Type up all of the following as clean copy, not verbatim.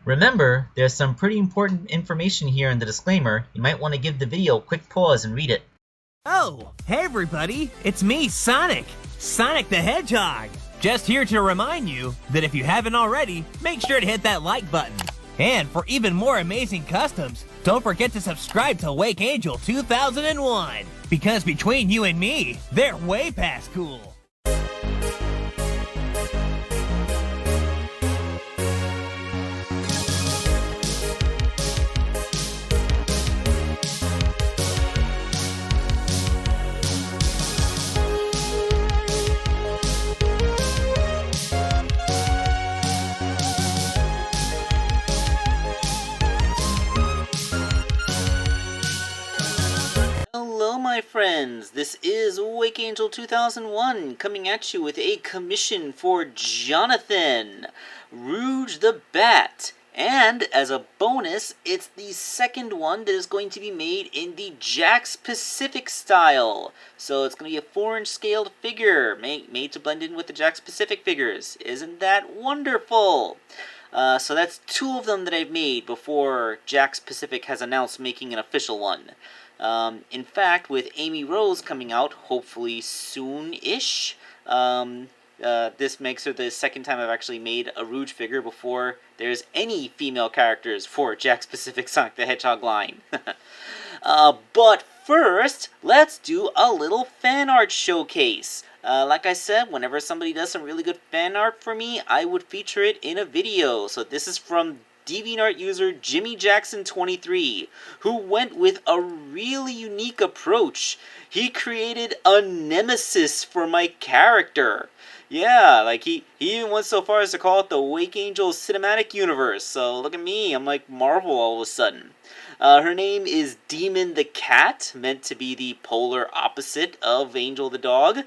Remember, there's some pretty important information here in the disclaimer. You might want to give the video a quick pause and read it. Oh, hey everybody, it's me, Sonic! Sonic the Hedgehog! Just here to remind you that if you haven't already, make sure to hit that like button. And for even more amazing customs, don't forget to subscribe to Wake Angel 2001! Because between you and me, they're way past cool! Hello my friends, this is Wake Angel 2001 coming at you with a commission for Jonathan, Rouge the Bat, and as a bonus, it's the second one that is going to be made in the Jakks Pacific style. So it's going to be a 4-inch scaled figure made to blend in with the Jakks Pacific figures. Isn't that wonderful? So that's 2 of them that I've made before Jakks Pacific has announced making an official one. In fact, with Amy Rose coming out, hopefully soon-ish, this makes her the second time I've actually made a Rouge figure before there's any female characters for Jakks Pacific Sonic the Hedgehog line. But first, let's do a little fan art showcase. Like I said, whenever somebody does some really good fan art for me, I would feature it in a video. So this is from DeviantArt user Jimmy Jackson 23, who went with a really unique approach. He created a nemesis for my character. Yeah, like he even went so far as to call it the Wake Angel Cinematic Universe. So look at me, I'm like Marvel all of a sudden. Her name is Demon the Cat, meant to be the polar opposite of Angel the Dog.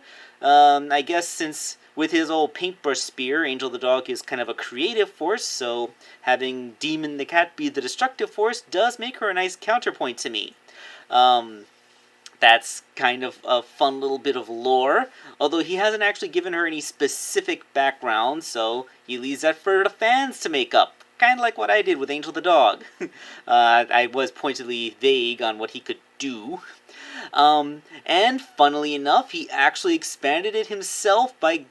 I guess since with his old paintbrush spear, Angel the Dog is kind of a creative force, so having Demon the Cat be the destructive force does make her a nice counterpoint to me. That's kind of a fun little bit of lore, although he hasn't actually given her any specific background, so he leaves that for the fans to make up. Kind of like what I did with Angel the Dog. I was pointedly vague on what he could do. And funnily enough, he actually expanded it himself by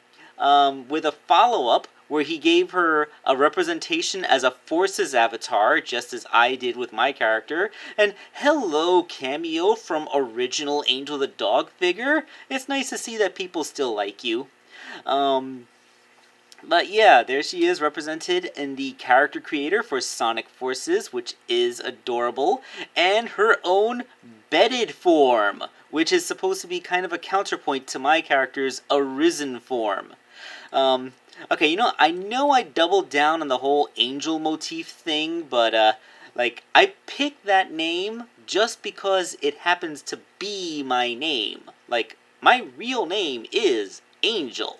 with a follow-up where he gave her a representation as a Forces avatar, just as I did with my character. And hello, cameo from original Angel the Dog figure. It's nice to see that people still like you. But yeah, there she is represented in the character creator for Sonic Forces, which is adorable, and her own bedded form, which is supposed to be kind of a counterpoint to my character's arisen form. Okay, I know I doubled down on the whole angel motif thing, but, like, I picked that name just because it happens to be my name. Like, my real name is Angel.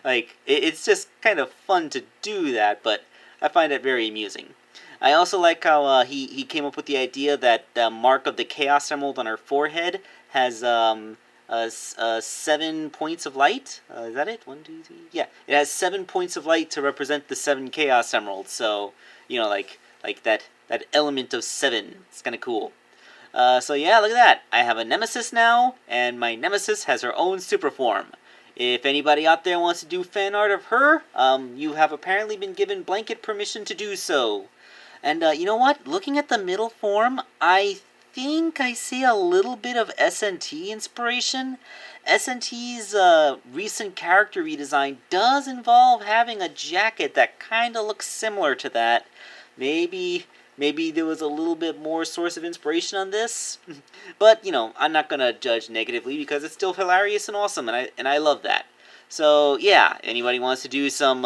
Like, it's just kind of fun to do that, but I find it very amusing. I also like how he came up with the idea that the mark of the Chaos Emerald on her forehead has 7 points of light. Is that it? 1, 2, 3? Yeah, it has 7 points of light to represent the 7 Chaos Emeralds. So, like that element of 7. It's kind of cool. So yeah, look at that. I have a nemesis now, and my nemesis has her own super form. If anybody out there wants to do fan art of her, you have apparently been given blanket permission to do so. And you know what? Looking at the middle form, I think I see a little bit of SNT inspiration. SNT's recent character redesign does involve having a jacket that kind of looks similar to that. Maybe there was a little bit more source of inspiration on this. But, I'm not going to judge negatively because it's still hilarious and awesome, and I love that. So, yeah, anybody wants to do some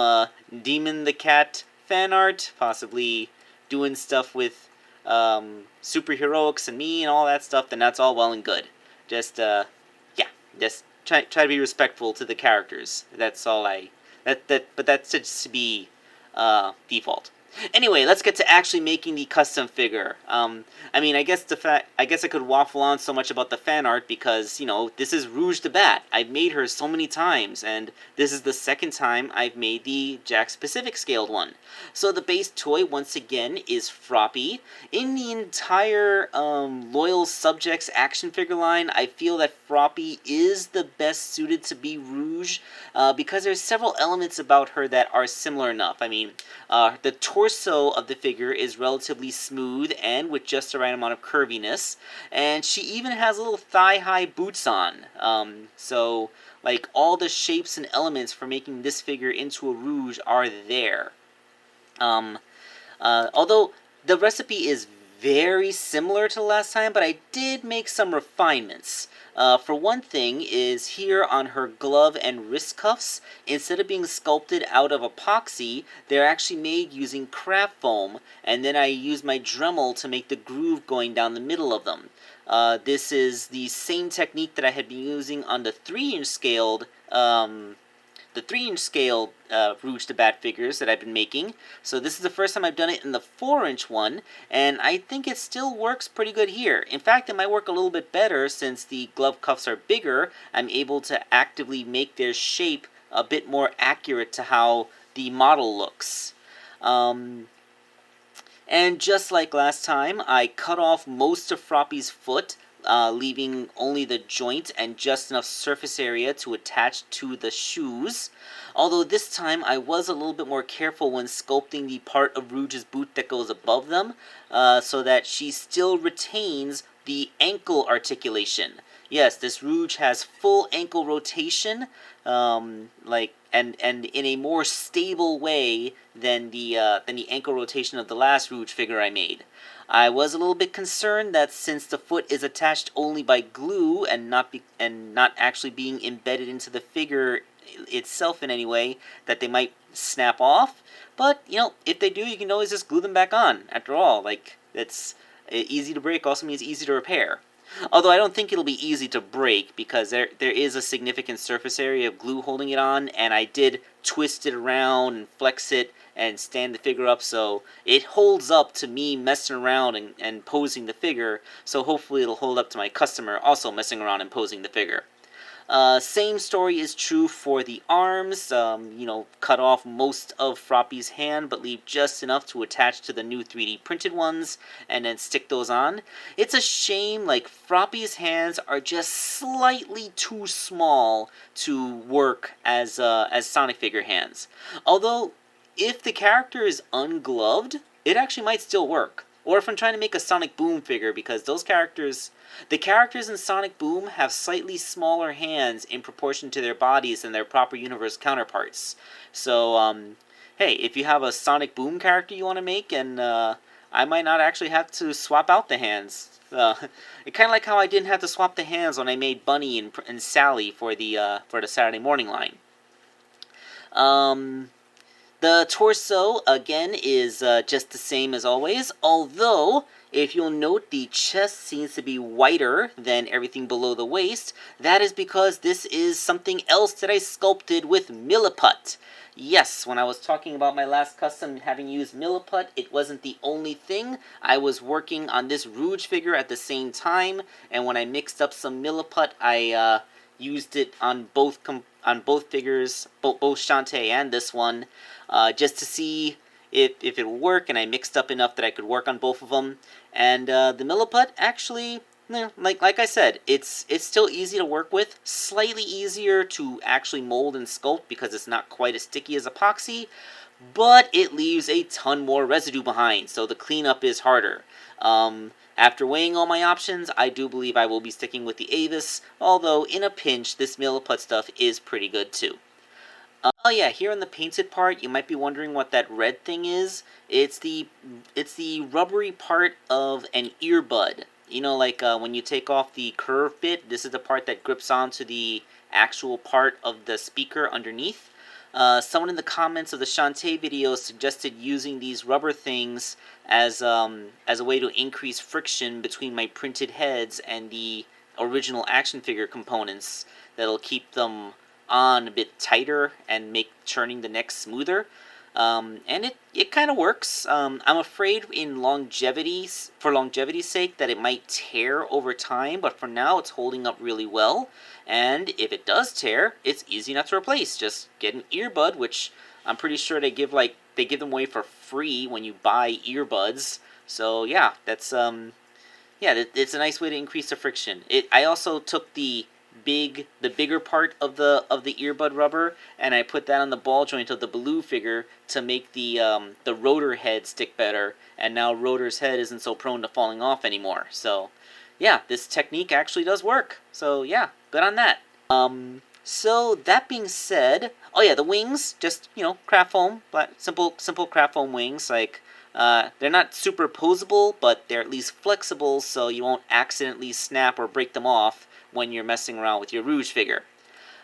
Demon the Cat fan art, possibly doing stuff with superheroics and me and all that stuff, then that's all well and good. Just try to be respectful to the characters. That's all but that's just to be default. Anyway, let's get to actually making the custom figure. I mean, I guess I could waffle on so much about the fan art because, you know, this is Rouge the Bat. I've made her so many times, and this is the second time I've made the Jax Pacific scaled one. So the base toy, once again, is Froppy. In the entire Loyal Subjects action figure line, I feel that Froppy is the best suited to be Rouge because there's several elements about her that are similar enough. I mean, the torso of the figure is relatively smooth and with just the right amount of curviness, and she even has little thigh-high boots on. So, like, all the shapes and elements for making this figure into a Rouge are there. Although the recipe is very similar to last time, but I did make some refinements. For one thing is here on her glove and wrist cuffs, instead of being sculpted out of epoxy, they're actually made using craft foam, and then I use my Dremel to make the groove going down the middle of them. This is the same technique that I had been using on the 3-inch scaled Rouge the Bat figures that I've been making. So this is the first time I've done it in the 4-inch one, and I think it still works pretty good here. In fact, it might work a little bit better since the glove cuffs are bigger. I'm able to actively make their shape a bit more accurate to how the model looks. And just like last time, I cut off most of Froppy's foot, leaving only the joint and just enough surface area to attach to the shoes. Although this time I was a little bit more careful when sculpting the part of Rouge's boot that goes above them, so that she still retains the ankle articulation. Yes, this Rouge has full ankle rotation, and in a more stable way than the ankle rotation of the last Rouge figure I made. I was a little bit concerned that since the foot is attached only by glue and not actually being embedded into the figure itself in any way, that they might snap off. But, you know, if they do, you can always just glue them back on. After all, like, it's easy to break also means easy to repair. Although I don't think it'll be easy to break because there is a significant surface area of glue holding it on, and I did twist it around and flex it and stand the figure up, so it holds up to me messing around and posing the figure, so hopefully it'll hold up to my customer also messing around and posing the figure. Same story is true for the arms. Cut off most of Froppy's hand, but leave just enough to attach to the new 3D printed ones, and then stick those on. It's a shame, like, Froppy's hands are just slightly too small to work as Sonic figure hands. Although, if the character is ungloved, it actually might still work. Or if I'm trying to make a Sonic Boom figure, because the characters in Sonic Boom have slightly smaller hands in proportion to their bodies than their proper universe counterparts. So, hey, if you have a Sonic Boom character you want to make, and I might not actually have to swap out the hands. It's kind of like how I didn't have to swap the hands when I made Bunny and Sally for the Saturday morning line. The torso, again, is just the same as always, although, if you'll note, the chest seems to be whiter than everything below the waist. That is because this is something else that I sculpted with Milliput. Yes, when I was talking about my last custom having used Milliput, it wasn't the only thing. I was working on this Rouge figure at the same time, and when I mixed up some Milliput, I used it on both figures, both Shantae and this one, just to see if it would work, and I mixed up enough that I could work on both of them. And the Milliput actually, like I said, it's still easy to work with, slightly easier to actually mold and sculpt because it's not quite as sticky as epoxy, but it leaves a ton more residue behind, so the cleanup is harder. After weighing all my options, I do believe I will be sticking with the Avis, although in a pinch, this Milliput stuff is pretty good too. Oh yeah, here in the painted part, you might be wondering what that red thing is. It's the rubbery part of an earbud. You know, like when you take off the curved bit, this is the part that grips onto the actual part of the speaker underneath. Someone in the comments of the Shantae video suggested using these rubber things as a way to increase friction between my printed heads and the original action figure components. That'll keep them on a bit tighter and make turning the neck smoother. And it kind of works. I'm afraid for longevity's sake that it might tear over time, but for now it's holding up really well. And if it does tear, it's easy enough to replace. Just get an earbud, which I'm pretty sure they give them away for free when you buy earbuds. So yeah, that's it's a nice way to increase the friction. I also took the bigger part of the earbud rubber, and I put that on the ball joint of the Baloo figure to make the rotor head stick better, and now Rotor's head isn't so prone to falling off anymore. So yeah, this technique actually does work. So yeah, good on that. So that being said, oh yeah, the wings, just, craft foam, simple craft foam wings. Like, they're not superposable, but they're at least flexible, so you won't accidentally snap or break them off when you're messing around with your Rouge figure.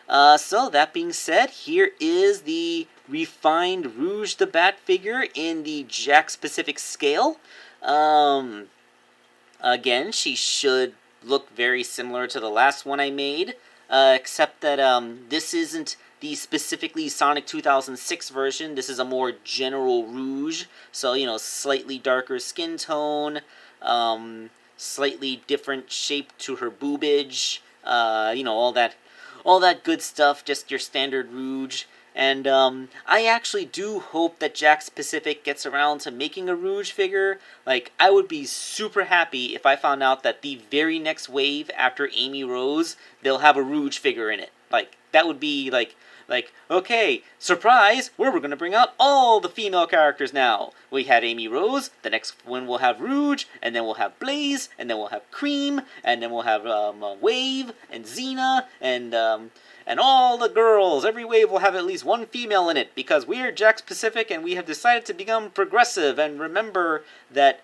So that being said, here is the refined Rouge the Bat figure in the Jakks Pacific scale. Again, she should look very similar to the last one I made, except that this isn't the specifically Sonic 2006 version. This is a more general Rouge, so, slightly darker skin tone, slightly different shape to her boobage, all that good stuff, just your standard Rouge. And I actually do hope that Jakks Pacific gets around to making a Rouge figure. Like, I would be super happy if I found out that the very next wave after Amy Rose, they'll have a Rouge figure in it. Like, that would be like, okay, surprise, we're going to bring out all the female characters now. We had Amy Rose, the next one we'll have Rouge, and then we'll have Blaze, and then we'll have Cream, and then we'll have Wave, and Xena, and all the girls. Every wave will have at least one female in it, because we're Jakks Pacific, and we have decided to become progressive, and remember that,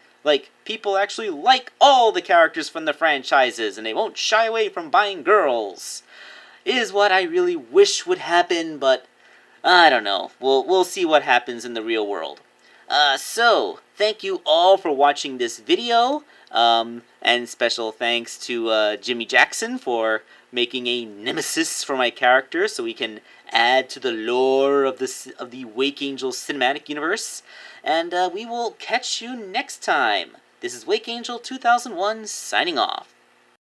people actually like all the characters from the franchises, and they won't shy away from buying girls. Is what I really wish would happen, but I don't know. We'll see what happens in the real world. So, thank you all for watching this video, and special thanks to Jimmy Jackson for making a nemesis for my character so we can add to the lore of the Wake Angel cinematic universe. And we will catch you next time. This is Wake Angel 2001 signing off.